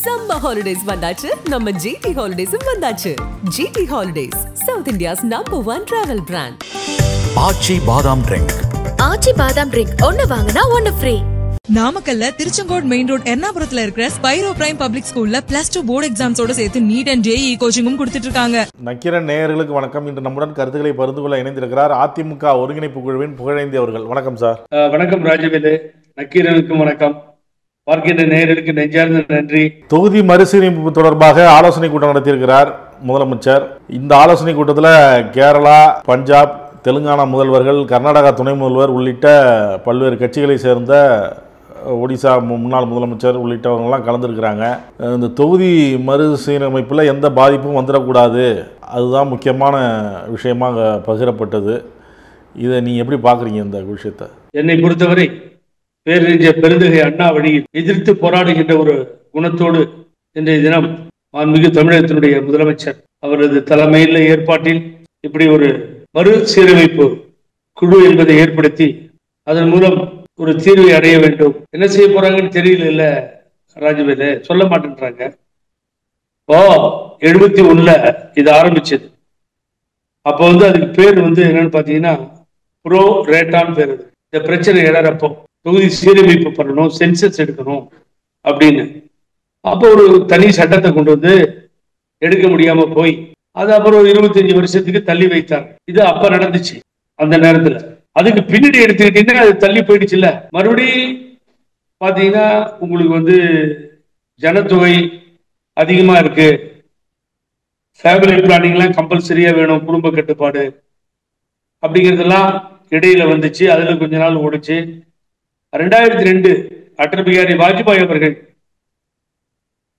Summer holidays vandachu, நம்ம GT Holidays vandachu. GT Holidays, South India's #1 travel brand. ஆச்சி பாதாம் drink. ஆச்சி பாதாம் drink ஒன்னு வாங்குனா ஒன்னு ஃப்ரீ. நாமக்கல்ல திருச்செங்கோடு மெயின் ரோட் எர்ணாபுரத்துல இருக்கிற ஸ்பைரோ பிரைம் பப்ளிக் ஸ்கூல்ல +2 போர்டு எக்ஸாம்ஸோட சேர்த்து நீட் அண்ட் ஜேஇ கோச்சிங்கும் கொடுத்துட்டு இருக்காங்க. நக்கீரன் நேயர்களுக்கு வணக்கம். இன்று நம்முடன் கருத்துக்களை பகிர்ந்து கொள்ள இணைந்திருக்கிறார் அதிமுக ஒருங்கிணைப்பு குழுவின் புகழேந்தி அவர்கள். வணக்கம் சார். வணக்கம் ராஜவேலு. நக்கீரனுக்கும் வணக்கம். பார்க்கின்ற நேயர்களுக்கு நெஞ்சார்ந்த நன்றி. தொகுதி மறுசீரமைப்பு தொடர்பாக ஆலோசனை கூட்டம் நடத்தியிருக்கிறார் முதலமைச்சர். இந்த ஆலோசனை கூட்டத்தில் கேரளா, பஞ்சாப், தெலுங்கானா முதல்வர்கள், கர்நாடகா துணை முதல்வர் உள்ளிட்ட பல்வேறு கட்சிகளை சேர்ந்த ஒடிசா முன்னாள் முதலமைச்சர் உள்ளிட்டவங்கெல்லாம் கலந்துருக்கிறாங்க. இந்த தொகுதி மறுசீரமைப்பில் எந்த பாதிப்பும் வந்துடக்கூடாது, அதுதான் முக்கியமான விஷயமாக பகிரப்பட்டது. இதை நீங்கள் எப்படி பார்க்குறீங்க இந்த விஷயத்தை? என்னை பொறுத்தவரை பேரறிஞர் பெருந்தகை அண்ணா வழியில் எதிர்த்து போராடுகின்ற ஒரு குணத்தோடு இன்றைய தினம் மாண்புமிகு தமிழகத்தினுடைய முதலமைச்சர் அவரது தலைமையில் ஏற்பாட்டில் இப்படி ஒரு மறுசீரமைப்பு குழு என்பதை ஏற்படுத்தி அதன் மூலம் ஒரு தீர்வை அடைய வேண்டும். என்ன செய்ய போறாங்கன்னு தெரியல. இல்ல ராஜவேலு சொல்ல மாட்டேன்றாங்க. இப்போ 71 இது ஆரம்பிச்சது. அப்போ அதுக்கு பேர் என்னன்னு பாத்தீங்கன்னா ப்ரோ ரேட்டான்னு பேர். இந்த பிரச்சனை எழறப்போ தொகுதி சீரமைப்பு பண்ணணும், சென்சஸ் எடுக்கணும் அப்படின்னு அப்போ ஒரு தனி சட்டத்தை கொண்டு எடுக்க முடியாம போய் அது அப்புறம் 25 வருஷத்துக்கு தள்ளி வைத்தார். இது அப்ப நடந்துச்சு. அந்த நேரத்துல அதுக்கு பின்னாடி எடுத்துக்கிட்டீங்கன்னா அது தள்ளி போயிடுச்சுல்ல. மறுபடியும் பாத்தீங்கன்னா உங்களுக்கு ஜனத்தொகை அதிகமா இருக்கு, ஃபேமிலி பிளானிங் எல்லாம் கம்பல்சரியா வேணும், குடும்ப கட்டுப்பாடு அப்படிங்கிறதெல்லாம் இடையில வந்துச்சு. அதுல கொஞ்ச நாள் ஓடிச்சு. 2002 அடல் பிகாரி வாஜ்பாய் அவர்கள்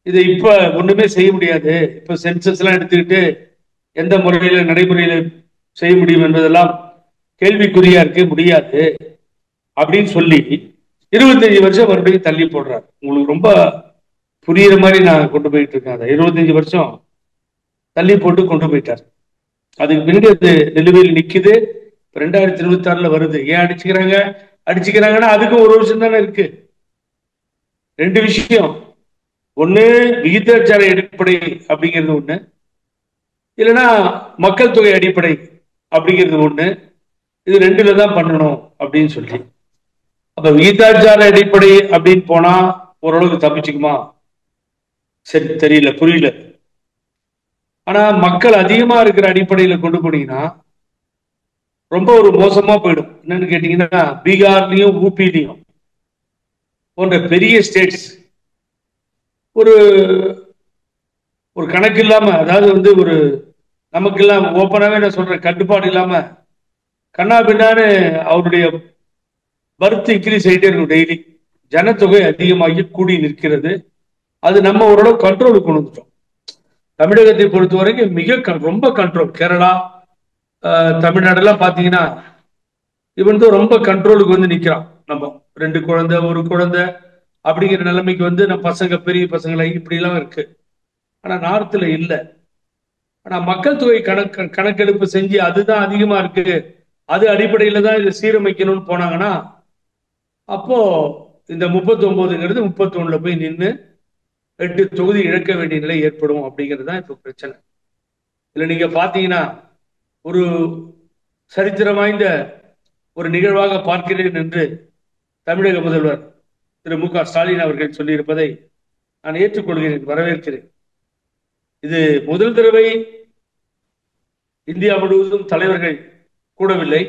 இதை இப்ப ஒண்ணுமே செய்ய முடியாது, இப்ப சென்சஸ் எல்லாம் எடுத்துக்கிட்டு எந்த முறையில நடைமுறையில செய்ய முடியும் என்பதெல்லாம் கேள்விக்குறியா இருக்க முடியாது அப்படின்னு சொல்லி 25 வருஷம் மறுபடியும் தள்ளி போடுறாரு. உங்களுக்கு ரொம்ப புரியுற மாதிரி நான் கொண்டு போயிட்டு இருக்கேன். அதை 25 வருஷம் தள்ளி போட்டு கொண்டு போயிட்டார். அதுக்கு பின்னாடி அது நிலுவையில் நிக்குது. 2026 வருது. ஏன் அடிச்சுக்கிறாங்கன்னா அதுக்கு ஒரு வருஷம் தானே இருக்கு. 2 விஷயம். ஒண்ணு விகிதாச்சார அடிப்படை அப்படிங்கிறது ஒண்ணு, இல்லைன்னா மக்கள் தொகை அடிப்படை அப்படிங்கிறது ஒண்ணு. இது 2ல தான் பண்ணணும் அப்படின்னு சொல்லி அப்ப விகிதாச்சார அடிப்படை அப்படின்னு போனா ஓரளவுக்கு தப்பிச்சுக்குமா? சரி, தெரியல, புரியல. ஆனா மக்கள் அதிகமா இருக்கிற அடிப்படையில கொண்டு போனீங்கன்னா ரொம்ப ஒரு மோசமா போயிடும். என்னன்னு கேட்டீங்கன்னா பீகார்லயும் ஊபிலையும் போன்ற பெரிய ஸ்டேட்ஸ் ஒரு கணக்கு இல்லாம, அதாவது ஒரு நமக்கெல்லாம் ஓப்பனாவே நான் சொல்றேன், கட்டுப்பாடு இல்லாம கண்ணா பின்னான்னு அவருடைய பர்த் இன்க்ரீஸ் ஆகிட்டே இருக்கும். டெய்லி ஜனத்தொகை அதிகமாகி கூடி நிற்கிறது. அது நம்ம ஓரளவு கண்ட்ரோலுக்கு கொண்டு வந்துட்டோம். தமிழகத்தை பொறுத்த வரைக்கும் ரொம்ப கண்ட்ரோல். கேரளா, தமிழ்நாடெல்லாம் பாத்தீங்கன்னா இவன் ரொம்ப கண்ட்ரோலுக்கு நிக்கிறான். நம்ம 2 குழந்தை 1 குழந்தை அப்படிங்கிற நிலைமைக்கு நம்ம பசங்க பெரிய பசங்களை இப்படி எல்லாம் இருக்கு. ஆனா நார்த்ல இல்ல. ஆனா மக்கள் தொகை கணக்கெடுப்பு செஞ்சு அதுதான் அதிகமா இருக்கு, அது அடிப்படையில தான் இதை சீரமைக்கணும்னு போனாங்கன்னா அப்போ இந்த 39ங்கிறது 31ல போய் நின்று 8 தொகுதி இழக்க வேண்டிய நிலை ஏற்படும் அப்படிங்கிறது தான் இப்ப பிரச்சனை. இதுல நீங்க பாத்தீங்கன்னா ஒரு சரித்திரம் வாய்ந்த ஒரு நிகழ்வாக பார்க்கிறேன் என்று தமிழக முதல்வர் திரு மு க ஸ்டாலின் அவர்கள் சொல்லியிருப்பதை நான் ஏற்றுக்கொள்கிறேன், வரவேற்கிறேன். இது முதல் தடவை இந்தியா முழுவதும் தலைவர்கள் கூடவில்லை.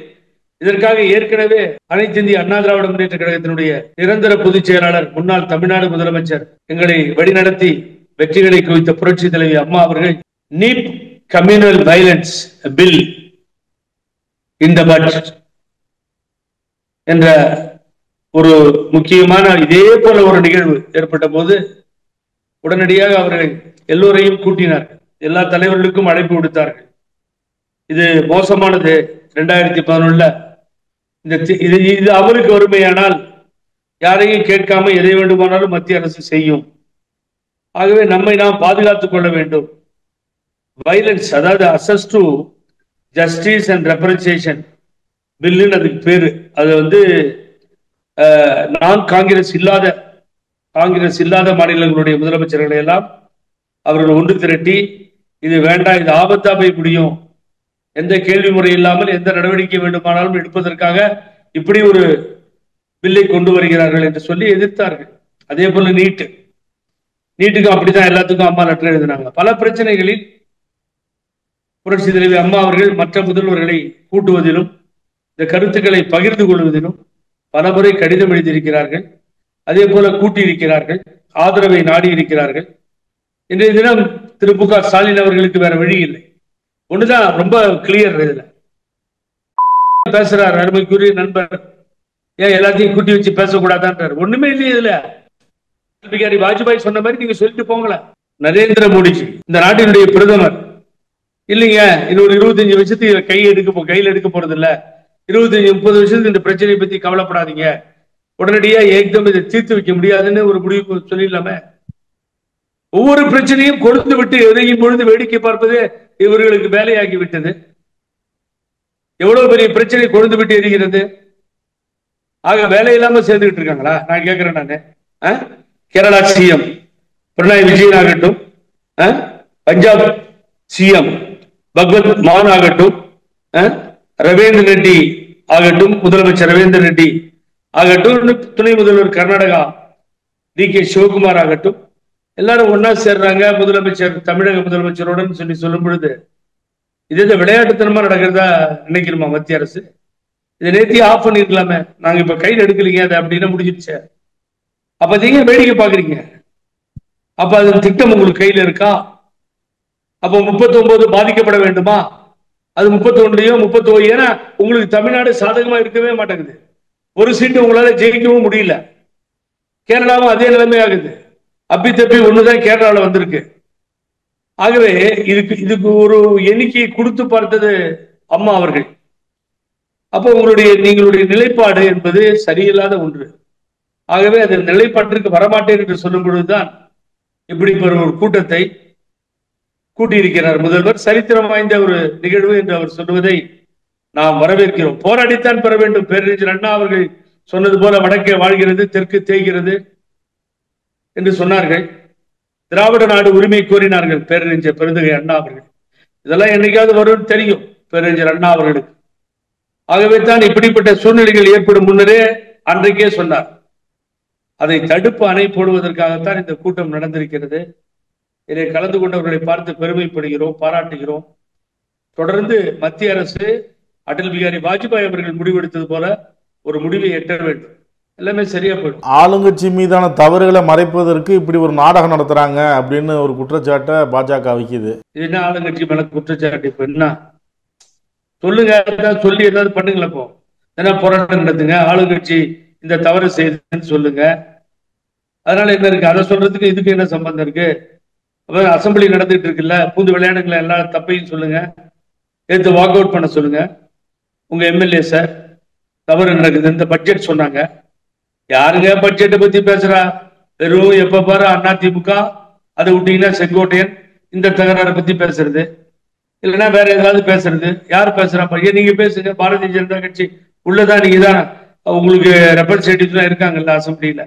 இதற்காக ஏற்கனவே அனைத்து இந்திய அண்ணா திராவிட முன்னேற்ற கழகத்தினுடைய நிரந்தர பொதுச் செயலாளர், முன்னாள் தமிழ்நாடு முதலமைச்சர், எங்களை வழிநடத்தி வெற்றிகளை குவித்த புரட்சி தலைவி அம்மா அவர்கள் நீப் கம்யூனல் வயலன்ஸ் பில் இந்த பட்ஜெட் என்ற ஒரு முக்கியமான இதே போல ஒரு நிகழ்வு ஏற்பட்ட போது உடனடியாக அவர்கள் எல்லோரையும் கூட்டினார்கள், எல்லா தலைவர்களுக்கும் அழைப்பு விடுத்தார்கள். இது மோசமானது. 2011 இது அமலுக்கு வறுமையானால் யாரையும் கேட்காம எதை வேண்டுமானாலும் மத்திய அரசு செய்யும். ஆகவே நம்மை நாம் பாதுகாத்துக் கொள்ள வேண்டும். வயலன்ஸ், அதாவது access to justice and representation பில்லுன்னு அதுக்கு பேரு. அது நான் காங்கிரஸ் இல்லாத காங்கிரஸ் இல்லாத மாநிலங்களுடைய முதலமைச்சர்களை எல்லாம் அவர்கள் ஒன்று திரட்டி இது வேண்டாம், இது ஆபத்தா போய் முடியும், எந்த கேள்வி முறை இல்லாமல் எந்த நடவடிக்கை வேண்டுமானாலும் எடுப்பதற்காக இப்படி ஒரு பில்லை கொண்டு வருகிறார்கள் என்று சொல்லி எதிர்த்தார்கள். அதே போல நீட்டுக்கும் அப்படித்தான் எல்லாத்துக்கும் அம்மா லெட்டர் எழுதினாங்க. பல பிரச்சனைகளில் புரட்சி தலைவி அம்மா அவர்கள் மற்ற முதல்வர்களை கூட்டுவதிலும் இந்த கருத்துக்களை பகிர்ந்து கொள்வதிலும் பல முறை கடிதம் எழுதியிருக்கிறார்கள். அதே போல கூட்டியிருக்கிறார்கள், ஆதரவை நாடி இருக்கிறார்கள். இன்றைய தினம் திரு மு க ஸ்டாலின் அவர்களுக்கு வேற வழி இல்லை. ஒண்ணுதான் ரொம்ப கிளியர், இதுல பேசுறார் அருமைக்குரிய நண்பர், ஏன் எல்லாத்தையும் கூட்டி வச்சு பேசக்கூடாதான்றார். ஒண்ணுமே இல்லையே இதுல. பிகாரி வாஜ்பாய் சொன்ன மாதிரி நீங்க சொல்லிட்டு போங்களேன். நரேந்திர மோடிஜி இந்த நாட்டினுடைய பிரதமர் இல்லைங்க, இன்னொரு 25 வருஷத்துக்கு கையில் எடுக்க போறது இல்ல, 25-30 வருஷத்துக்கு இந்த பிரச்சனையை பத்தி கவலைப்படாதீங்க, உடனடியா ஏக்தம் இதை தீர்த்து வைக்க முடியாதுன்னு ஒரு முடிவு சொல்லிடலாமே. ஒவ்வொரு பிரச்சனையும் கொடுத்து விட்டு எதையும் பொழுது வேடிக்கை பார்ப்பதே இவர்களுக்கு வேலையாகி விட்டது. எவ்வளவு பெரிய பிரச்சனை கொழுந்து விட்டு எரிகிறது. ஆக வேலை இல்லாம சேர்ந்துகிட்டு இருக்காங்களா? நான் கேட்கிறேன். நானு கேரளா சிஎம் பினராயி விஜயன் ஆகட்டும், பஞ்சாப் சிஎம் பகவத் மான் ஆகட்டும், ரவீந்திர ரெட்டி ஆகட்டும், முதலமைச்சர் ரவீந்திர ரெட்டி ஆகட்டும், துணை முதல்வர் கர்நாடகா டி.கே. சிவகுமார் ஆகட்டும், எல்லாரும் ஒன்னா சேர்றாங்க முதலமைச்சர் தமிழக முதலமைச்சருடன் சொல்லி சொல்லும் பொழுது இது விளையாட்டுத்தனமா நடக்கிறதா நினைக்கிறோமா மத்திய அரசு? இதை நேர்த்தி ஆஃப் பண்ணிருக்கலாமே, நாங்க இப்ப கையில் எடுக்கலீங்க அதை அப்படின்னு முடிஞ்சிருச்சு. அப்ப நீங்க வேடிக்கை பாக்குறீங்க. அப்ப அது திட்டம் உங்களுக்கு கையில இருக்கா? அப்ப 39 பாதிக்கப்பட வேண்டுமா? அது 31 39. ஏன்னா உங்களுக்கு தமிழ்நாடு சாதகமா இருக்கவே மாட்டேங்குது. ஒரு சீட்டு உங்களால ஜெயிக்கவும் முடியல. கேரளாவும் அதே நிலைமை ஆகுது. அப்பி தப்பி ஒண்ணுதான் கேரளாவில் வந்திருக்கு. ஆகவே இதுக்கு ஒரு எண்ணிக்கையை கொடுத்து பார்த்தது அம்மா அவர்கள். அப்போ நீங்களுடைய நிலைப்பாடு என்பது சரியில்லாத ஒன்று. ஆகவே அது நிலைப்பாட்டிற்கு வரமாட்டேன் என்று சொல்லும் பொழுதுதான் இப்படி ஒரு கூட்டத்தை கூட்டியிருக்கிறார் முதல்வர். சரித்திரம் வாய்ந்த ஒரு நிகழ்வு என்று அவர் சொல்லுவதை நாம் வரவேற்கிறோம். போராடித்தான் பெற வேண்டும். பேரறிஞர் அண்ணா அவர்கள் சொன்னது போல வடக்கே வாழ்கிறது, தெற்கு தேய்கிறது என்று சொன்னார்கள். திராவிட நாடு உரிமை கோரினார்கள் பேரறிஞர் பெருந்தகை அண்ணா அவர்கள். இதெல்லாம் என்னைக்காவது வரும்னு தெரியும் பேரறிஞர் அண்ணா அவர்களுக்கு. ஆகவே தான் இப்படிப்பட்ட சூழ்நிலைகள் ஏற்படும் முன்னரே அன்றைக்கே சொன்னார். அதை தடுப்பு அணை போடுவதற்காகத்தான் இந்த கூட்டம் நடந்திருக்கிறது. இதை கலந்து கொண்டவர்களை பார்த்து பெருமைப்படுகிறோம், பாராட்டுகிறோம். தொடர்ந்து மத்திய அரசு அடல் பிகாரி வாஜ்பாய் அவர்கள் முடிவெடுத்தது போல ஒரு முடிவை எட்ட வேண்டும். எல்லாமே சரியா போயிடும். ஆளுங்கட்சி மீதான தவறுகளை மறைப்பதற்கு இப்படி ஒரு நாடகம் நடத்துறாங்க அப்படின்னு ஒரு குற்றச்சாட்டை பாஜக வைக்குது. இது என்ன ஆளுங்கட்சி மேல குற்றச்சாட்டு? இப்ப என்ன சொல்லுங்க, சொல்லி ஏதாவது பண்ணுங்களேன். இப்போ என்ன போராட்டம் நடத்துங்க, ஆளுங்கட்சி இந்த தவறு செய்யுதுன்னு சொல்லுங்க. அதனால என்ன இருக்கு? அதை சொல்றதுக்கு இதுக்கு என்ன சம்பந்தம் இருக்கு? அசம்பிளி நடந்துட்டு இருக்குல்ல, பூந்து விளையாடுங்களேன், எல்லா தப்பையும் சொல்லுங்க, எடுத்து வாக் அவுட் பண்ண சொல்லுங்க. உங்க எம்எல்ஏ சார் தவறு நடக்குது, இந்த பட்ஜெட் சொன்னாங்க. யாருங்க பட்ஜெட்டை பத்தி பேசுறா? வெறும் எப்ப பாரு அதிமுக, அதை விட்டீங்கன்னா செங்கோட்டையன் இந்த தகராறை பத்தி பேசுறது, இல்லைன்னா வேற ஏதாவது பேசுறது. யார் பேசுறா? பையன் நீங்க பேசுங்க. பாரதிய ஜனதா கட்சி உள்ளதான், நீங்க தான், உங்களுக்கு ரெப்ரஸன்டேட்டிவ்ஸ் எல்லாம் இருக்காங்கல்ல அசம்பிளியில,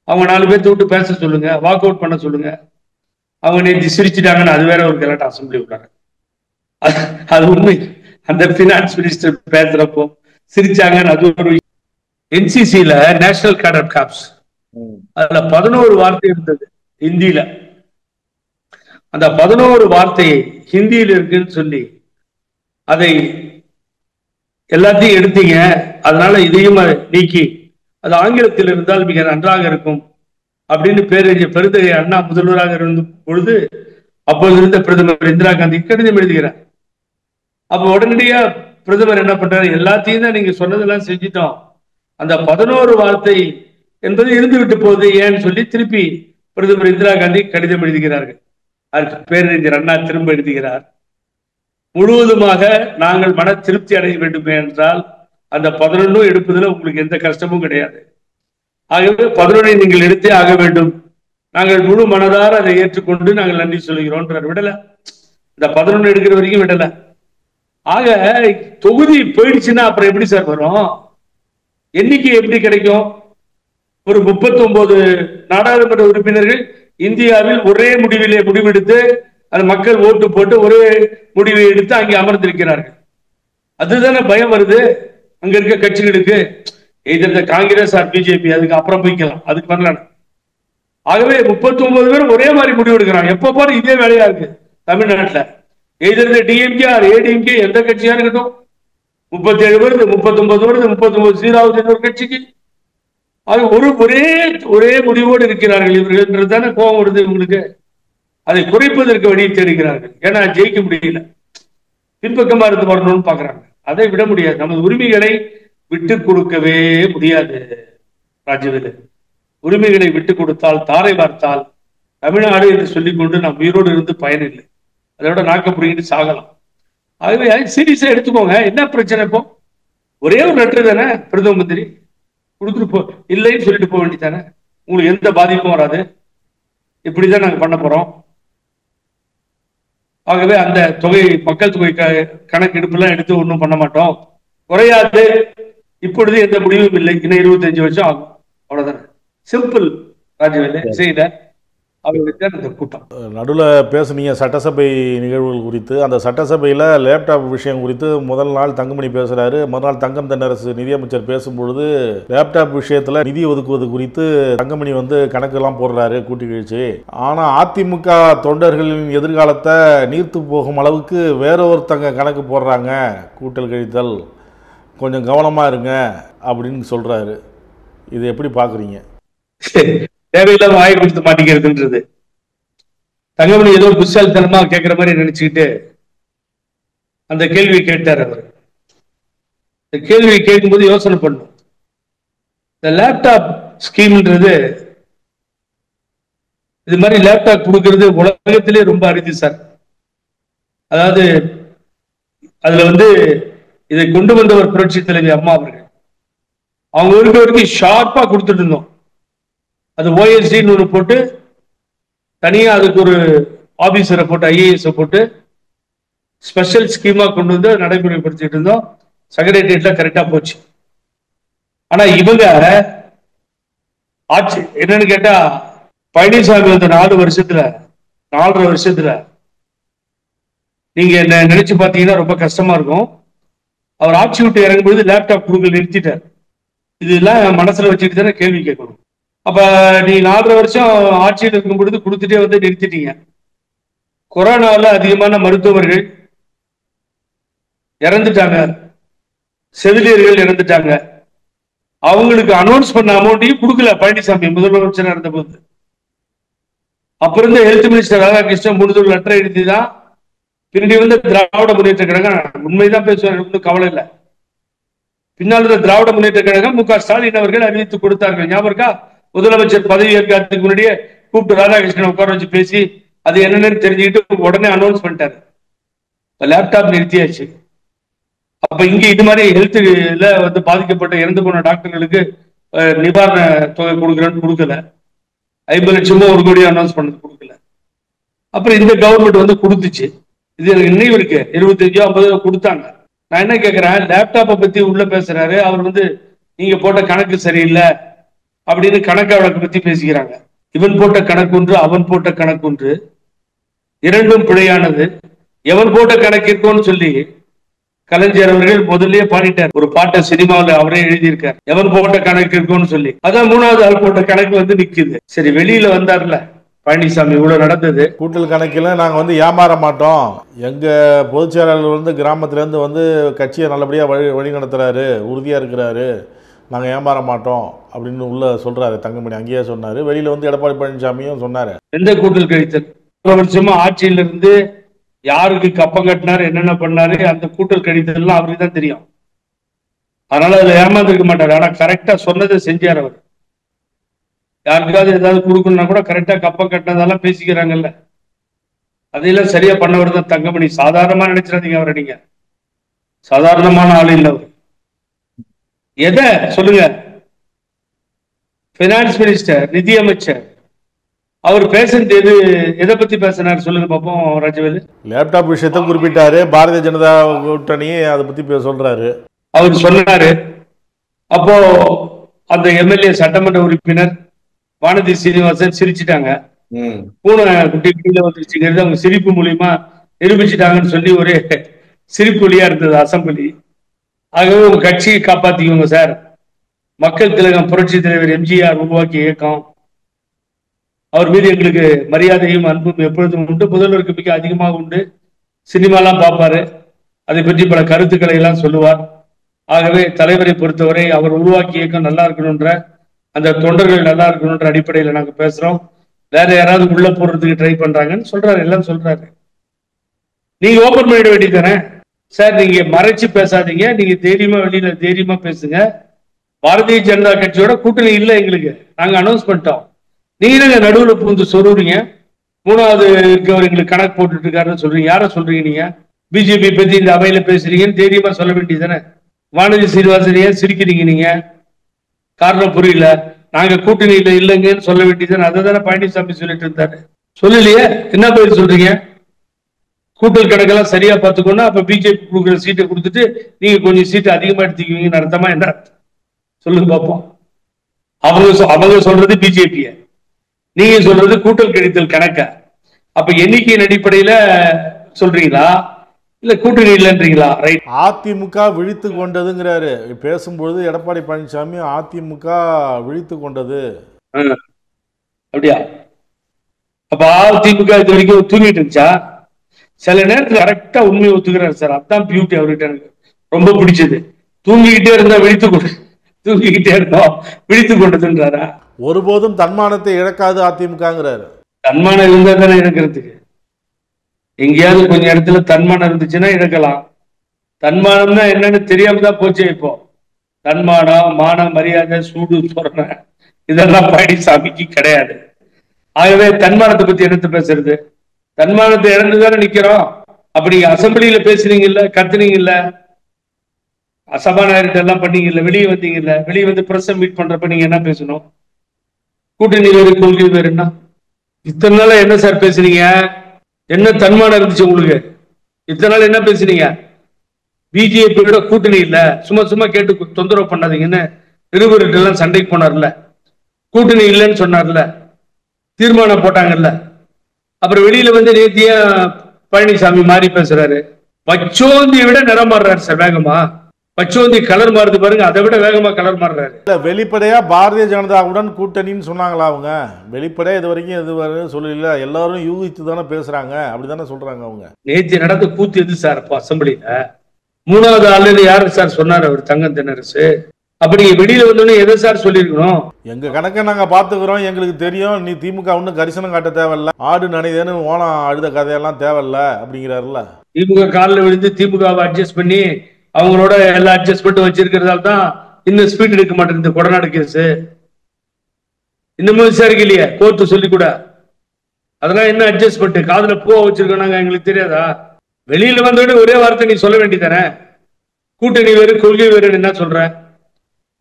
அவங்க 4 பேர்த்த விட்டு பேச சொல்லுங்க, வாக் அவுட் பண்ண சொல்லுங்க. அவங்க நேற்று சிரிச்சுட்டாங்கன்னு அது வேற ஒரு கலாட்டா அசம்பிளி விட்டாங்க. அது உண்மை. அந்த பினான்ஸ் மினிஸ்டர் பேசுறப்போ சிரிச்சாங்கன்னு அது ஒரு. என்சிசில நேஷனல் கேடட் காப்ஸ், அதுல 11 வார்த்தை இருந்தது ஹிந்தியில. அந்த 11 வார்த்தையை ஹிந்தியில் இருக்குன்னு சொல்லி அதை எல்லாத்தையும் எடுத்தீங்க. அதனால இதையும் நீக்கி அது ஆங்கிலத்தில் இருந்தால் மிக நன்றாக இருக்கும் அப்படின்னு பேரறிஞர் பெருந்தகை அண்ணா முதல்வராக இருந்த பொழுது அப்போது இருந்த பிரதமர் இந்திரா காந்தி கடிதம் எழுதுகிறார். அப்ப உடனடியா பிரதமர் என்ன பண்றாரு? எல்லாத்தையும் தான் நீங்க சொன்னதெல்லாம் செஞ்சிட்டோம், அந்த 11 வார்த்தை என்பது இருந்து விட்டு போகுது ஏன்னு சொல்லி திருப்பி பிரதமர் இந்திரா காந்தி கடிதம் எழுதுகிறார்கள். அதுக்கு பேரறிஞர் அண்ணா திரும்ப எழுதுகிறார், முழுவதுமாக நாங்கள் மன திருப்தி அடைய வேண்டும் என்றால் அந்த 11 எடுப்பதில் உங்களுக்கு எந்த கஷ்டமும் கிடையாது. ஆகவே 11 நீங்கள் எடுத்தே ஆக வேண்டும். நாங்கள் முழு மனதார அதை ஏற்றுக்கொண்டு நாங்கள் நன்றி சொல்கிறோம். விடல, இந்த 11 எடுக்கிற வரைக்கும் விடல. ஆக தொகுதி போயிடுச்சுன்னா அப்புறம் எப்படி சார் வரும்? எண்ணிக்கை எப்படி கிடைக்கும்? ஒரு 39 நாடாளுமன்ற உறுப்பினர்கள் இந்தியாவில் ஒரே முடிவிலே முடிவெடுத்து அந்த மக்கள் ஓட்டு போட்டு ஒரே முடிவை எடுத்து அங்கே அமர்ந்திருக்கிறார்கள். அதுதானே பயம் வருது அங்க இருக்க கட்சிகளுக்கு. இந்த காங்கிரஸ் ஆர் பிஜேபி அதுக்கு அப்புறம் போய்க்கலாம், அதுக்கு வரல. ஆகவே 39 பேர் ஒரே மாதிரி முடிவு எடுக்கிறாங்க. எப்ப பாரு இதே வேலையா இருக்கு தமிழ்நாட்டில். எதிர்த்த டிஎம்கே ஆர் ஏடிஎம்கே எந்த கட்சியா இருக்கட்டும் 37 வருது, 39 வருது, 39 சீராவது ஒரு கட்சிக்கு. அது ஒரே முடிவோடு இருக்கிறார்கள் இவர்கள் தானே கோபம் வருது இவங்களுக்கு. அதை குறைப்பதற்கு வழியை தேடுகிறார்கள். ஏன்னா ஜெயிக்க முடியல, பின்பக்கமா இருந்து வரணும்னு பாக்குறாங்க. அதை விட முடியாது. நமது உரிமைகளை விட்டு கொடுக்கவே முடியாது ராஜவேலு. உரிமைகளை விட்டு கொடுத்தால் தாரை வார்த்தால் தமிழ்நாடு என்று சொல்லிக் கொண்டு நாம் உயிரோடு இருந்து பயனில்லை. அதோட நாக்க புடிங்கிட்டு சாகலாம். ஆகவே சீரியஸா எடுத்துக்கோங்க. என்ன பிரச்சனை இப்போ? ஒரே ஒரு லெட்டர் தானே பிரதம மந்திரி கொடுத்துட்டு போ, இல்லைன்னு சொல்லிட்டு போக வேண்டியதானே. உங்களுக்கு எந்த பாதிப்பும் வராது. இப்படிதான் நாங்க பண்ண போறோம். ஆகவே அந்த தொகை மக்கள் தொகை கணக்கெடுப்பு எல்லாம் எடுத்து ஒன்றும் பண்ண மாட்டோம், குறையாது. இப்பொழுது எந்த முடிவும் இல்லை, இன்னும் 25 வருஷம் ஆகும், அவ்வளவுதானே. சிம்பிள் ராஜவேலு செய்த கூட்டம். நடுவில் பேசுனீங்க சட்டசபை நிகழ்வுகள் குறித்து. அந்த சட்டசபையில் லேப்டாப் விஷயம் குறித்து முதல் நாள் தங்கமணி பேசுகிறாரு. மறுநாள் தங்கம் தென்னரசு நிதியமைச்சர் பேசும்பொழுது லேப்டாப் விஷயத்தில் நிதி ஒதுக்குவது குறித்து தங்கமணி கணக்கெல்லாம் போடுறாரு கூட்டி கழிச்சு. ஆனால் அதிமுக தொண்டர்களின் எதிர்காலத்தை நீர்த்து போகும் அளவுக்கு வேற ஒருத்தங்க கணக்கு போடுறாங்க, கூட்டல் கழித்தல், கொஞ்சம் கவனமாக இருங்க அப்படின்னு சொல்கிறாரு. இது எப்படி பார்க்குறீங்க? தேவையில்லாம வாய் கொடுத்து மாட்டிக்கிறதுன்றது தங்கமணி ஏதோ புத்தாலித்தனமா கேட்கிற மாதிரி நினைச்சுக்கிட்டு அந்த கேள்வியை கேட்டார். அவர் இந்த கேள்வியை கேட்கும்போது யோசனை பண்ணும். இந்த லேப்டாப் ஸ்கீம்ன்றது, இது மாதிரி லேப்டாப் கொடுக்கறது உலகத்திலே ரொம்ப அரிது சார். அதாவது அதுல இதை கொண்டு வந்தவர் புரட்சி தலைவி அம்மா அவர்கள். அவங்க இருக்க வரைக்கும் ஷார்ப்பா கொடுத்துட்டு இருந்தோம். அது ஓஎஸ்டின்னு ஒன்று போட்டு தனியா அதுக்கு ஒரு ஆபீசரை போட்டு ஐஏஎஸ் போட்டு ஸ்பெஷல் ஸ்கீமா கொண்டு வந்து நடைமுறைப்படுத்திட்டு இருந்தோம். செக்ரட்டரியேட்ல கரெக்டா போச்சு. ஆனா இவங்க ஆட்சி என்னன்னு கேட்டா, பழனிசாமி 4 வருஷத்துல 4.5 வருஷத்துல நீங்க என்ன நினைச்சு பாத்தீங்கன்னா ரொம்ப கஷ்டமா இருக்கும். அவர் ஆட்சி விட்டு இறங்கும்போது லேப்டாப் கொடுக்க நிறுத்திட்டார். இதெல்லாம் மனசுல வச்சுட்டு தானே கேள்வி கேட்கணும். அப்ப நீ 4.5 வருஷம் ஆட்சியில் இருக்கும் பொழுது கொடுத்துட்டே நிறுத்திட்டீங்க. கொரோனாவில் அதிகமான மருத்துவர்கள் இறந்துட்டாங்க, செவிலியர்கள் இறந்துட்டாங்க. அவங்களுக்கு அனௌன்ஸ் பண்ண அமௌண்ட்டையும் கொடுக்கல பழனிசாமி முதலமைச்சராக இருந்த போது. அப்ப இருந்த ஹெல்த் மினிஸ்டர் ராதாகிருஷ்ணன் 3 லெட்டர் எழுதிதான் பின்னாடி திராவிட முன்னேற்ற கழகம் உண்மைதான் பேசுவாங்க, ஒன்றும் கவலை இல்லை. பின்னால் இருந்த திராவிட முன்னேற்ற கழகம் மு க ஸ்டாலின் அவர்கள் அறிவித்து கொடுத்தார்கள். ஞாபகம் இருக்கா? முதலமைச்சர் பதவி ஏற்கிறதுக்கு முன்னாடியே கூப்பிட்டு ராதாகிருஷ்ணன் உட்கார வச்சு பேசி அது என்னன்னு தெரிஞ்சுக்கிட்டு உடனே அனௌன்ஸ் பண்ணிட்டாரு. லேப்டாப் நிறுத்தியாச்சு. அப்ப இங்க இது மாதிரி ஹெல்த்ல பாதிக்கப்பட்ட இறந்து போன டாக்டர்களுக்கு நிவாரண தொகை கொடுக்குறேன்னு கொடுக்கல. 50 லட்சமோ 1 கோடி அனௌன்ஸ் பண்ணது கொடுக்கல. அப்புறம் இந்த கவர்மெண்ட் கொடுத்துச்சு. இது எனக்கு நினைவு இருக்கு. 25 50 கொடுத்தாங்க. நான் என்ன கேட்கிறேன், லேப்டாப்பை பத்தி உள்ள பேசுறாரு அவர். நீங்க போட்ட கணக்கு சரியில்லை அப்படின்னு கணக்கு வழக்கு பத்தி பேசிக்கிறாங்க. இவன் போட்ட கணக்கு ஒன்று, அவன் போட்ட கணக்கு ஒன்று, இரண்டும் பிழையானது. எவன் போட்ட கணக்கு இருக்கும்னு சொல்லி கலைஞர் அவர்கள் முதல்லயே பாடிட்டார். ஒரு பாட்டை சினிமாவில் அவரே எழுதியிருக்கார், எவன் போட்ட கணக்கு இருக்கும்னு சொல்லி. அதான் 3வது ஆள் போட்ட கணக்கு நிக்குது. சரி, வெளியில வந்தார்ல பழனிசாமி, இவ்வளவு நடந்தது. கூட்டல் கணக்கில் நாங்கள் ஏமாற மாட்டோம். எங்க பொதுச் செயலாளர் கிராமத்துல இருந்து கட்சியை நல்லபடியா வழி நடத்துறாரு, உறுதியா இருக்கிறாரு, நாங்கள் ஏமாற மாட்டோம் அப்படின்னு உள்ள சொல்றாரு தங்கமணி. அங்கேயே சொன்னாரு. வெளியில எடப்பாடி பழனிசாமியும் சொன்னாரு. எந்த கூட்டல் கழித்தல்? 1 வருஷமா ஆட்சியில இருந்து யாருக்கு கப்பம் கட்டினாரு, என்னென்ன பண்ணாரு, அந்த கூட்டல் கழித்தல் அவருக்கு தான் தெரியும். அதனால அதுல ஏமாந்துருக்க மாட்டாரு. ஆனா கரெக்டா சொன்னதை செஞ்சார் அவர். யாருக்காவது ஏதாவது கொடுக்கணும்னா கூட கரெக்டா கப்பம் கட்டினதெல்லாம் பேசிக்கிறாங்கல்ல, அதையெல்லாம் சரியா பண்ணவர் தான் தங்கமணி. சாதாரணமா நினைச்சிடாதீங்க அவரை. நீங்க சாதாரணமான ஆள் இல்லை அவர். எதை சொல்லுங்க, பைனான்ஸ் மினிஸ்டர், நிதியமைச்சர், அவர் பேசுறது எதை பத்தி பேசினார் சொல்லுங்க பாப்போம் ராஜவேலு. லேப்டாப் விஷயத்தை குறிப்பிட்டாரு. பாரதிய ஜனதா கூட்டணி அதை பத்தி சொல்றாரு. அவர் சொன்னாரு. அப்போ அந்த எம்எல்ஏ சட்டமன்ற உறுப்பினர் வானதி சீனிவாசன் சிரிச்சிட்டாங்க. பூனை குட்டி கீழே வந்துருச்சுங்கிறது அவங்க சிரிப்பு மூலியமா நிரூபிச்சுட்டாங்கன்னு சொல்லி ஒரே சிரிப்பு ஒலியா இருந்தது அசம்பிளி. ஆகவே உங்க கட்சியை காப்பாத்திக்கோங்க சார். மக்கள் திலகம் புரட்சி தலைவர் எம்ஜிஆர் உருவாக்கிய இயக்கம், அவர் மீது எங்களுக்கு மரியாதையும் அன்பும் எப்பொழுதும் உண்டு. முதல்வருக்கு மிக அதிகமாக உண்டு. சினிமாலாம் பார்ப்பாரு, அதை பற்றி பல கருத்துக்களை எல்லாம் சொல்லுவார். ஆகவே தலைவரை பொறுத்தவரை அவர் உருவாக்கிய இயக்கம் நல்லா இருக்கணும்ன்ற, அந்த தொண்டர்கள் நல்லா இருக்கணும்ன்ற அடிப்படையில் நாங்க பேசுறோம். வேற யாராவது உள்ள போடுறதுக்கு ட்ரை பண்றாங்கன்னு சொல்றாரு, எல்லாம் சொல்றாரு. நீங்க ஓபன் பண்ணிட வேண்டியதானே சார். நீங்க மறைச்சு பேசாதீங்க, நீங்க தைரியமா வெளியில தைரியமா பேசுங்க. பாரதிய ஜனதா கட்சியோட கூட்டணி இல்லை எங்களுக்கு, நாங்க அனௌன்ஸ் பண்ணிட்டோம். நீங்க நடுவில் புகுந்து சொல்றீங்க. மூணாவது இருக்கவர் எங்களுக்கு கணக்கு போட்டுட்டு இருக்காருன்னு சொல்றீங்க. யார சொல்றீங்க நீங்க? பிஜேபி பத்தி இந்த அவையில பேசுறீங்கன்னு தைரியமா சொல்ல வேண்டியதானே. வானதி சீனிவாசன் ஏன் சிரிக்கிறீங்க நீங்க? காரணம் புரியல. நாங்க கூட்டணியில இல்லைங்கன்னு சொல்ல வேண்டியதானே. அதை தானே பழனிசாமி சொல்லிட்டு இருந்தாரு. சொல்லலையே, என்ன பேர் சொல்றீங்க? கூட்டல் கணக்கெல்லாம் சரியா பார்த்துக்கோன்னா அப்ப பிஜேபி கொடுக்குற சீட்டை கொடுத்துட்டு நீங்க கொஞ்சம் சீட்டை அதிகமா எடுத்துக்குவீங்கன்னு அர்த்தமா? என்ன சொல்லுங்க பார்ப்போம். அவங்க சொல்றது பிஜேபிய, நீங்க சொல்றது கூட்டல் கழித்தல் கணக்க. அப்ப எண்ணிக்கையின் அடிப்படையில சொல்றீங்களா இல்ல கூட்டணி இல்லைன்றீங்களா? ரைட். அதிமுக விழித்து கொண்டதுங்கிறாரு பேசும்பொழுது எடப்பாடி பழனிசாமி. அதிமுக விழித்து கொண்டது அப்படியா? அப்ப அதிமுக இது வரைக்கும் தூங்கிட்டு இருந்துச்சா? சில நேரத்தில் கரெக்டா உண்மையை ஒத்துக்கிறாரு சார். அதான் பியூட்டி அவர்கிட்ட எனக்கு ரொம்ப பிடிச்சது. தூங்கிக்கிட்டே இருந்தா விழித்து கொண்டு, தூங்கிக்கிட்டே இருந்தோம் விழித்து கொண்டதுன்றாரா? ஒருபோதும் தன்மானத்தை இழக்காது அதிமுகங்கிறாரு. தன்மானம் இருந்தா தானே இழக்கிறதுக்கு. எங்கேயாவது கொஞ்சம் இடத்துல தன்மானம் இருந்துச்சுன்னா இழக்கலாம். தன்மானம்னா என்னன்னு தெரியாம தான் போச்சு. இப்போ தன்மானம், மான மரியாதை, சூடு சொரணை இதெல்லாம் பழனிசாமிக்கு கிடையாது. ஆகவே தன்மானத்தை பத்தி எடுத்து பேசுறது, தன்மானத்தை இழந்துதானே நிக்கிறோம். அப்ப நீங்க அசம்பிளியில பேசுறீங்கல்ல, கத்துனீங்கல்ல, சபாநாயகர்கிட்ட எல்லாம் பண்ணீங்கல்ல, வெளியே வந்தீங்கல்ல, வெளியே வந்து பிரஸ் மீட் பண்றப்ப நீங்க என்ன பேசணும்? கூட்டணி வேறு கொள்கை வேறுன்னா இத்தனை நாள என்ன சார் பேசுனீங்க? என்ன தன்மானம் இருந்துச்சு உங்களுக்கு? இத்தனை நாள் என்ன பேசுனீங்க? பிஜேபியோட கூட்டணி இல்ல, சும்மா சும்மா கேட்டு தொந்தரவு பண்ணாதீங்கன்னு நிருபர்கிட்ட எல்லாம் சண்டைக்கு போனார்ல, கூட்டணி இல்லைன்னு சொன்னார்ல, தீர்மானம் போட்டாங்கல்ல. அப்புறம் வெளியில வந்து நேத்திய பழனிசாமி மாறி பேசுறாரு. பச்சோந்தியை விட நிறம் மாறுறாரு சார் வேகமா. பச்சோந்தி கலர் மாறுது பாருங்க, அதை விட வேகமா கலர் மாறுறாரு. வெளிப்படையா பாரதிய ஜனதாவுடன் கூட்டணின்னு சொன்னாங்களா அவங்க? வெளிப்படையா இது வரைக்கும் எது சொல்லல, எல்லாரும் யூகித்து தானே பேசுறாங்க, அப்படித்தானே சொல்றாங்க அவங்க. நேற்று நடந்த கூத்து எது சார்? இப்போ அசம்பிளியில மூணாவது ஆளுநர் யாரு சார் சொன்னார்? அவர் தங்கம் தென்னரசு. அப்படி வெளியில வந்தோடனே எதை சார் சொல்லிருக்கணும்? எங்க கணக்கை நாங்க பாத்துக்கிறோம், எங்களுக்கு தெரியும், நீ திமுக ஒன்னும் கரிசனம் காட்ட தேவையில்ல, ஆடு நனைதேன்னு ஓனம் அழுத கதையெல்லாம் தேவையில்ல அப்படிங்கிறாருல. திமுக காலில் விழுந்து திமுகவை அட்ஜஸ்ட் பண்ணி அவங்களோட எல்லா அட்ஜஸ்ட்மெண்ட்டும் வச்சிருக்கிறதால தான் இன்னும் ஸ்பீட் எடுக்க மாட்டேங்குது கொடநாடு கேஸ். இன்னமும் விசாரிக்கலையே கோர்ட்டு சொல்லி கூட. அதெல்லாம் என்ன அட்ஜஸ்ட்மெண்ட்? காதுல பூ வச்சிருக்கோம் நாங்க, எங்களுக்கு தெரியாதா? வெளியில வந்தோட ஒரே வார்த்தை நீ சொல்ல வேண்டியதானே. கூட்டணி வேறு கொள்கை வேறுன்னு என்ன சொல்ற?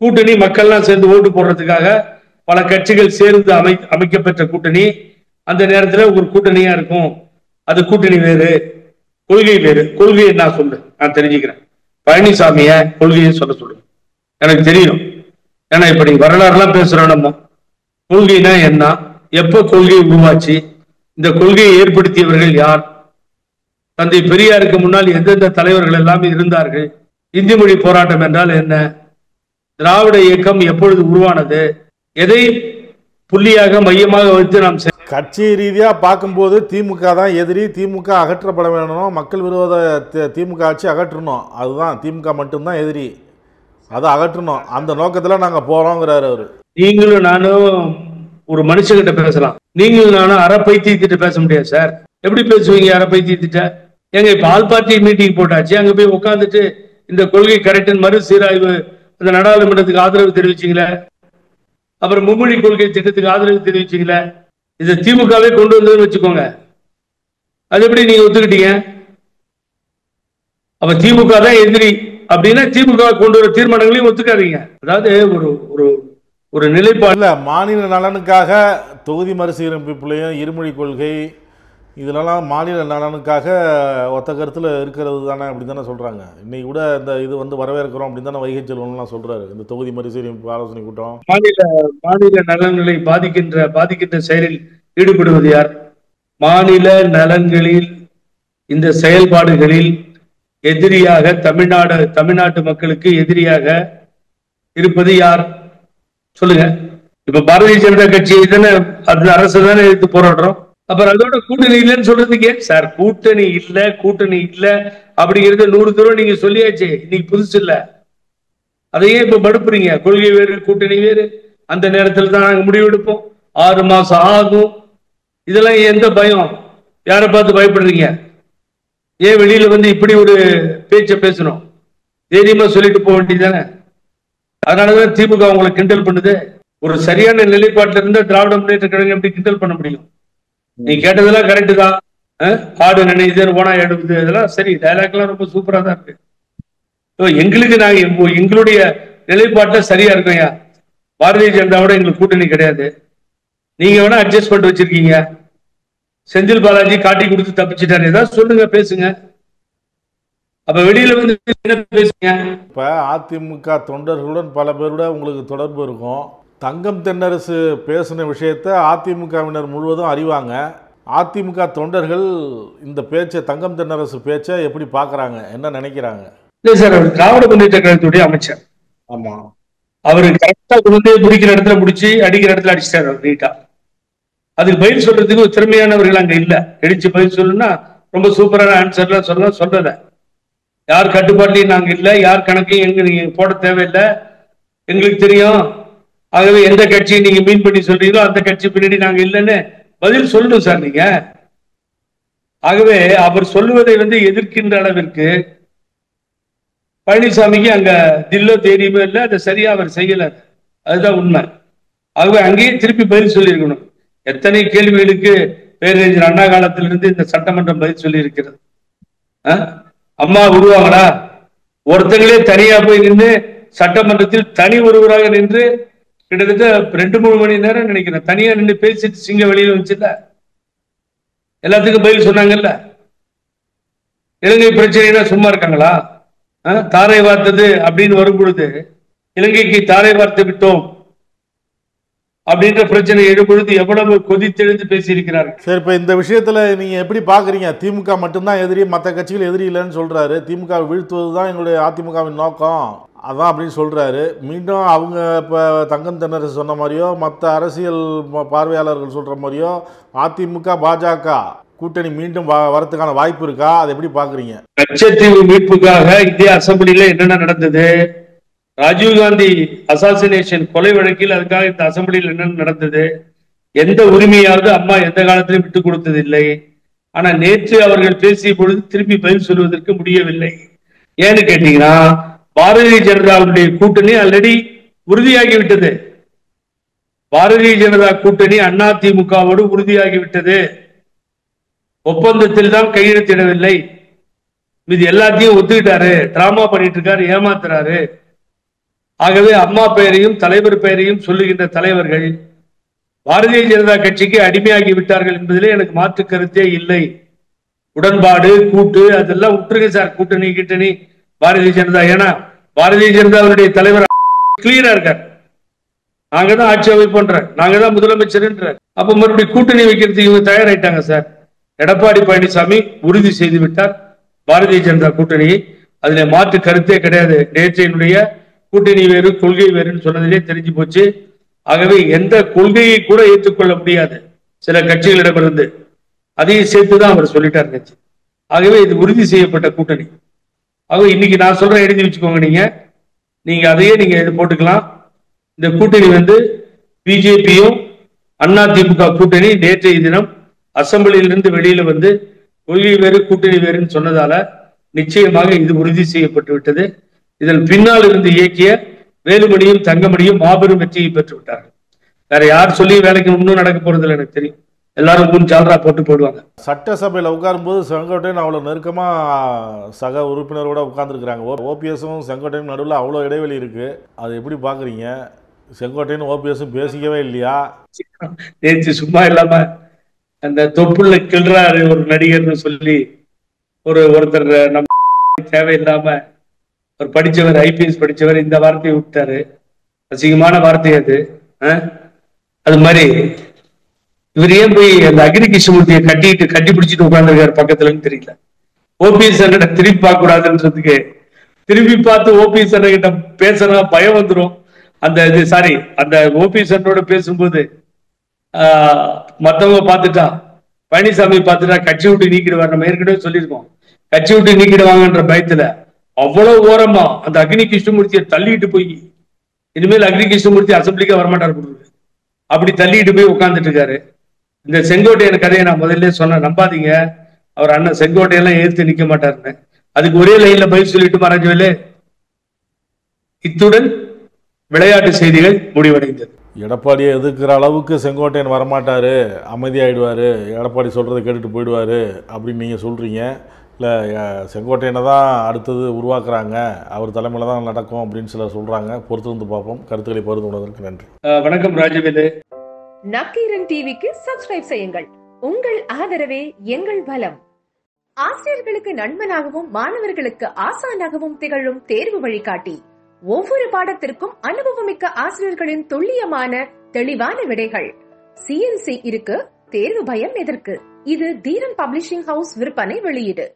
கூட்டணி மக்கள்லாம் சேர்ந்து ஓட்டு போடுறதுக்காக பல கட்சிகள் சேர்ந்து அமைக்கப்பட்ட கூட்டணி. அந்த நேரத்துல ஒரு கூட்டணியா இருக்கும். அது கூட்டணி வேறு, கொள்கை வேறு. கொள்கையை நான் சொல்லு, நான் தெரிஞ்சுக்கிறேன். பழனிசாமிய கொள்கையை சொல்ல சொல்லுங்க, எனக்கு தெரியும். ஏன்னா இப்ப நீங்க வரலாறு எல்லாம் பேசுறோம். நம்ம கொள்கைனா என்ன, எப்ப கொள்கை உருவாச்சு, இந்த கொள்கையை ஏற்படுத்தியவர்கள் யார், தந்தை பெரியாருக்கு முன்னால் எந்தெந்த தலைவர்கள் எல்லாமே இருந்தார்கள், இந்தி மொழி போராட்டம் என்றால் என்ன, திராவிட இயக்கம் எப்பொழுது உருவானது, எதை புள்ளியாக மையமாக வைத்து நாம் கட்சி ரீதியா பார்க்கும்போது திமுக தான் எதிரி, திமுக அகற்றப்பட வேணும், மக்கள் விரோத திமுக ஆட்சி அகற்றணும், அதுதான் திமுக மட்டும்தான் எதிரி, அதை அகற்றணும், அந்த நோக்கத்துல நாங்க போறோங்கிறாரு அவரு. நீங்களும் நானும் ஒரு மனுஷங்கிட்ட பேசலாம், நீங்களும் நானும் அறப்பைத்திட்டு பேச முடியாது சார். எப்படி பேசுவீங்க அறப்பைத்திட்ட? எங்க இப்ப ஆல் பார்ட்டி மீட்டிங் போட்டாச்சு, அங்க போய் உட்காந்துட்டு இந்த கொள்கை கரெக்ட் மறு சீராய்வு அந்த நாடாளுமன்றத்துக்கு ஆதரவு தெரிவிச்சீங்களே, அப்புறம் மும்மொழி கொள்கை திட்டத்துக்கு ஆதரவு தெரிவிச்சீங்களே, இதை திமுகவே கொண்டு வந்ததுன்னு வச்சுக்கோங்க, அது எப்படி நீங்க ஒத்துக்கிட்டீங்க? அப்ப திமுக தான் எதிரி அப்படின்னா திமுக கொண்டு வர தீர்மானங்களையும் ஒத்துக்காதீங்க. அதாவது ஒரு ஒரு ஒரு நிலைப்பாடு மாநில நலனுக்காக தொகுதி மறுசீரமைப்புலையும் இருமொழி கொள்கை இதிலலாம் மாநில நலனுக்காக ஒத்த கருத்தில் இருக்கிறது தானே அப்படி தானே சொல்கிறாங்க. இன்னைக்கு கூட இந்த இது வந்து வரவேற்கிறோம் அப்படின்னு தானே வைகை செல்வன்லாம் சொல்கிறாரு. இந்த தொகுதி மறுசீரமைப்பு ஆலோசனை கூட்டம் மாநில நலன்களை பாதிக்கின்ற செயலில் ஈடுபடுவது யார்? மாநில நலன்களில் இந்த செயல்பாடுகளில் எதிரியாக தமிழ்நாட்டு மக்களுக்கு எதிரியாக இருப்பது யார் சொல்லுங்க. இப்ப பாரதிய ஜனதா கட்சி தானே அது அரசு தானே எடுத்து போராடுறோம். அப்புறம் அதோட கூட்டணி இல்லைன்னு சொல்றதுக்கு சார் கூட்டணி இல்ல அப்படிங்கிறது 100 தடவை நீங்க சொல்லியாச்சு. இன்னைக்கு புதுசு இல்ல. அதையே இப்ப மடுப்புறீங்க. கொள்கை வேறு கூட்டணி வேறு. அந்த நேரத்தில் தான் நாங்க முடிவெடுப்போம். 6 மாசம் ஆகும். இதெல்லாம் எந்த பயம்? யாரை பார்த்து பயப்படுறீங்க? ஏன் வெளியில வந்து இப்படி ஒரு பேச்சை பேசணும்? தைரியமா சொல்லிட்டு போக வேண்டியதானே. அதனாலதான் திமுக உங்களை கிண்டல் பண்ணுது. ஒரு சரியான நிலைப்பாட்டில இருந்தா திராவிட முன்னேற்ற கழகம் எப்படி கிண்டல் பண்ண முடியும்? நீ கேட்டதெல்லாம் கரெக்டு தான். ஆடு நினைது ஓனா எடுக்குது இதெல்லாம் சரி. டைலாக் எல்லாம் ரொம்ப சூப்பரா தான் இருக்கு. எங்களுக்கு எங்களுடைய நிலைப்பாட்டில் சரியா இருக்கோம்யா. பாரதிய ஜனதாவோட எங்களுக்கு கூட்டணி கிடையாது. நீங்க வேணா அட்ஜஸ்ட் பண்ணிட்டு வச்சிருக்கீங்க. செந்தில் பாலாஜி காட்டி கொடுத்து தப்பிச்சிட்டாரு. ஏதாவது சொல்லுங்க, பேசுங்க. அப்ப வெளியில வந்து என்ன பேசுங்க? இப்ப அதிமுக தொண்டர்களுடன் பல பேரோட உங்களுக்கு தொடர்பு இருக்கும். தங்கம் தென்னரசு பேசின விஷயத்தை அதிமுகவினர் முழுவதும் அறிவாங்க. அதிமுக தொண்டர்கள் இந்த பேச்சை, தங்கம் தென்னரசு பேச்சை எப்படி பார்க்குறாங்க, என்ன நினைக்கிறாங்க? இல்லை சார், அவர் திராவிட முன்னேற்ற கழகத்துடைய அமைச்சர். ஆமா, அவரு கரெக்டா குழந்தைய பிடிக்கிற இடத்துல பிடிச்சி அடிக்கிற இடத்துல அடிச்சிட்டாரு அவர் நீட்டா. அதுக்கு பதில் சொல்றதுக்கு ஒரு திறமையானவர்கள் அங்க இல்ல. இடிச்சு பதில் சொல்லுன்னா ரொம்ப சூப்பரான ஆன்சர்லாம் சொல்றத யார் கட்டுப்பாட்டையும் நாங்க இல்லை, யார் கணக்கையும் எங்க நீங்க போட தேவையில்லை, எங்களுக்கு தெரியும். ஆகவே எந்த கட்சியை நீங்க மீன் பண்ணி சொல்றீங்களோ அந்த கட்சி பின்னாடி நாங்க இல்லைன்னு பதில் சொல்லணும் சார் நீங்க. ஆகவே அவர் சொல்லுவதை வந்து எதிர்க்கின்ற அளவிற்கு பழனிசாமிக்கு அங்க தில்லோ தேடியுமே இல்லை, அதை சரியா அவர் செய்யல. அதுதான் உண்மை. ஆகவே அங்கேயே திருப்பி பதில் சொல்லியிருக்கணும். எத்தனை கேள்விகளுக்கு பேரறிஞர் அண்ணா காலத்திலிருந்து இந்த சட்டமன்றம் பதில் சொல்லி இருக்கிறது. அம்மா உருவாங்களா? ஒருத்தங்களே தனியா போய் நின்று சட்டமன்றத்தில் தனி ஒருவராக நின்று கிட்டத்தட்ட 2-3 மணி நேரம் நினைக்கிறேன் தனியா நின்று பேசிட்டு சிங்க வெளியில வந்துச்சுல்ல, எல்லாத்துக்கும் பதில் சொன்னாங்கல்ல. இலங்கை பிரச்சனைனா சும்மா இருக்காங்களா? தாரை வார்த்தது அப்படின்னு வரும் பொழுது இலங்கைக்கு தாரை வார்த்து விட்டோம் அப்படின்ற பிரச்சனை எழும்பொழுது எவ்வளவு கொதித்தெழுந்து பேசியிருக்கிறார்கள். சரி, இப்ப இந்த விஷயத்துல நீங்க எப்படி பாக்குறீங்க? திமுக மட்டும்தான் எதிரி, மற்ற கட்சிகள் எதிரி இல்லைன்னு சொல்றாரு. திமுக வீழ்த்துவதுதான் எங்களுடைய அதிமுகவின் நோக்கம் அதான் அப்படின்னு சொல்றாரு. மீண்டும் அவங்க இப்ப தங்கம் தென்னரசு சொன்ன மாதிரியோ மற்ற அரசியல் பார்வையாளர்கள் சொல்ற மாதிரியோ அதிமுக பாஜக கூட்டணி மீண்டும் வரதுக்கான வாய்ப்பு இருக்கா? அதை எப்படி பாக்குறீங்க? லட்சத்தீவு மீட்புக்காக இந்திய அசம்பிளில என்னென்ன நடந்தது? ராஜீவ்காந்தி அசாசினேஷன் கொலை வழக்கில் அதுக்காக இந்த அசம்பிளியில் என்ன நடந்தது? எந்த உரிமையாவது அம்மா எந்த காலத்திலும் விட்டுக் கொடுத்ததில்லை. ஆனா நேற்று அவர்கள் பேசிய பொழுது திருப்பி பதில் சொல்வதற்கு முடியவில்லை. ஏன்னு கேட்டீங்கன்னா பாரதிய ஜனதாவுடைய கூட்டணி ஆல்ரெடி உறுதியாகிவிட்டது. பாரதிய ஜனதா கூட்டணி அதிமுகவோடு உறுதியாகிவிட்டது. ஒப்பந்தத்தில் தான் கையெழுத்திடவில்லை. இது எல்லாத்தையும் ஒத்துக்கிட்டாரு. டிராமா பண்ணிட்டு இருக்காரு, ஏமாத்துறாரு. ஆகவே அம்மா பெயரையும் தலைவர் பெயரையும் சொல்லுகின்ற தலைவர்கள் பாரதிய ஜனதா கட்சிக்கு அடிமையாகி விட்டார்கள் என்பதிலே எனக்கு மாற்று கருத்தே இல்லை. உடன்பாடு கூட்டு அதெல்லாம் விட்டுருங்க சார். கூட்டணி பாரதிய ஜனதா, ஏன்னா பாரதிய ஜனதாவுடைய தலைவர் கிளியரா இருக்கார். நாங்க தான் ஆட்சி அமைப்புன்ற, நாங்க தான் முதலமைச்சர்ன்ற. அப்ப மறுபடியும் கூட்டணி வைக்கிறதுக்கு இவங்க தயாராயிட்டாங்க சார். எடப்பாடி பழனிசாமி உறுதி செய்து விட்டார் பாரதிய ஜனதா கூட்டணியை. அதுல மாற்று கருத்தே கிடையாது. நேற்றையினுடைய கூட்டணி வேறு கொள்கை வேறுன்னு சொன்னதிலே தெரிஞ்சு போச்சு. ஆகவே எந்த கொள்கையை கூட ஏற்றுக்கொள்ள முடியாது சில கட்சிகளிடமிருந்து. அதையும் சேர்த்துதான் அவர் சொல்லிட்டார் நேற்று. ஆகவே இது உறுதி செய்யப்பட்ட கூட்டணி. ஆகவே இன்னைக்கு நான் சொல்றேன், எழுதி வச்சுக்கோங்க. நீங்க அதையே நீங்க போட்டுக்கலாம். இந்த கூட்டணி வந்து பிஜேபியும் அதிமுக கூட்டணி நேற்றைய தினம் அசம்பிளியிலிருந்து வெளியில வந்து கொள்கை வேறு கூட்டணி வேறுன்னு சொன்னதால நிச்சயமாக இது உறுதி செய்யப்பட்டு விட்டது. இதன் பின்னால் இருந்து இயக்கிய வேலுமணியும் தங்கமணியும் மாபெரும் வெற்றியை பெற்று விட்டார்கள். வேற யார் சொல்லி வேலைக்கு இன்னும் நடக்க போறது இல்லை எனக்கு தெரியும். எல்லாரும் 3 ஜாலரா போட்டு போடுவாங்க. சட்டசபையில் உட்காரும்போது செங்கோட்டையன் அவ்வளோ நெருக்கமாக சக உறுப்பினரோட உட்காந்துருக்குறாங்க. ஓபிஎஸும் செங்கோட்டையன் நடுவில் அவ்வளோ இடைவெளி இருக்கு. அதை எப்படி பார்க்குறீங்க? செங்கோட்டையன் ஓபிஎஸும் பேசிக்கவே இல்லையா? நேற்று சும்மா இல்லாம அந்த தொப்புள்ள கிள்றாரு ஒரு நடிகர்னு சொல்லி ஒருத்தர் நம்ம தேவையில்லாம ஒரு படிச்சவர், ஐபிஎஸ் படிச்சவர் இந்த வார்த்தையை விட்டாரு. அசிங்கமான வார்த்தை அது. அது மாதிரி இவர் ஏன் போய் அந்த அக்னி கிருஷ்ணமூர்த்தியை கட்டி பிடிச்சிட்டு உட்கார்ந்துருக்காரு பக்கத்துலன்னு தெரியல. ஓபிஎஸ் அண்ணனை திரும்பி பார்க்க கூடாதுன்றதுக்கு திரும்பி பார்த்து ஓபிஎஸ் அண்ணன் கிட்ட பேசுறா பயம் வந்துடும். அந்த ஓபிஎஸ் அண்ணனோட பேசும்போது மத்தவங்க பார்த்துட்டா, பழனிசாமி பார்த்துட்டா கட்சி விட்டு நீக்கிடுவார். நம்ம ஏற்கனவே சொல்லியிருக்கோம், கட்சி விட்டு நீக்கிடுவாங்கன்ற பயத்துல அவ்வளவு ஓரமா அந்த அக்னி கிருஷ்ணமூர்த்தியை தள்ளிட்டு போய் இனிமேல் அக்னி கிருஷ்ணமூர்த்தி அசம்பிளிக்கா வரமாட்டார் அப்படி தள்ளிட்டு போய் உட்கார்ந்துட்டு இருக்காரு. இந்த செங்கோட்டையன் கதையை நான் முதல்ல சொன்ன, நம்பாதீங்க, அவர் அண்ணன் செங்கோட்டையெல்லாம் எதிர்த்து நிக்க மாட்டாருன்னு. அதுக்கு ஒரே லைன்ல பதில் சொல்லிட்டு மறைஞ்சவில்லை. இத்துடன் விளையாட்டு செய்திகள் முடிவடைந்தது. எடப்பாடியை எதிர்க்கிற அளவுக்கு செங்கோட்டையன் வரமாட்டாரு, அமைதியாயிடுவாரு, எடப்பாடி சொல்றதை கேட்டுட்டு போயிடுவாரு அப்படின்னு நீங்க சொல்றீங்க. இல்லை செங்கோட்டையனை தான் அடுத்தது உருவாக்குறாங்க, அவர் தலைமையில் தான் நடக்கும் அப்படின்னு சிலர் சொல்றாங்க. பொறுத்து வந்து பார்ப்போம். கருத்துக்களை பகிர்ந்து கொண்டதற்கு நன்றி. வணக்கம் ராஜவேலு. நக்கீரன் டிவிக்கு சப்ஸ்கிரைப் செய்யுங்கள். உங்கள் ஆதரவே எங்கள் பலம். ஆசிரியர்களுக்கு நண்பனாகவும் மாணவர்களுக்கு ஆசானாகவும் திகழும் தேர்வு வழிகாட்டி. ஒவ்வொரு பாடத்திற்கும் அனுபவமிக்க ஆசிரியர்களின் துல்லியமான தெளிவான விடைகள். CNC இருக்கு, தேர்வு பயம் எதற்கு? இது தீரன் பப்ளிஷிங் ஹவுஸ் விற்பனை வெளியீடு.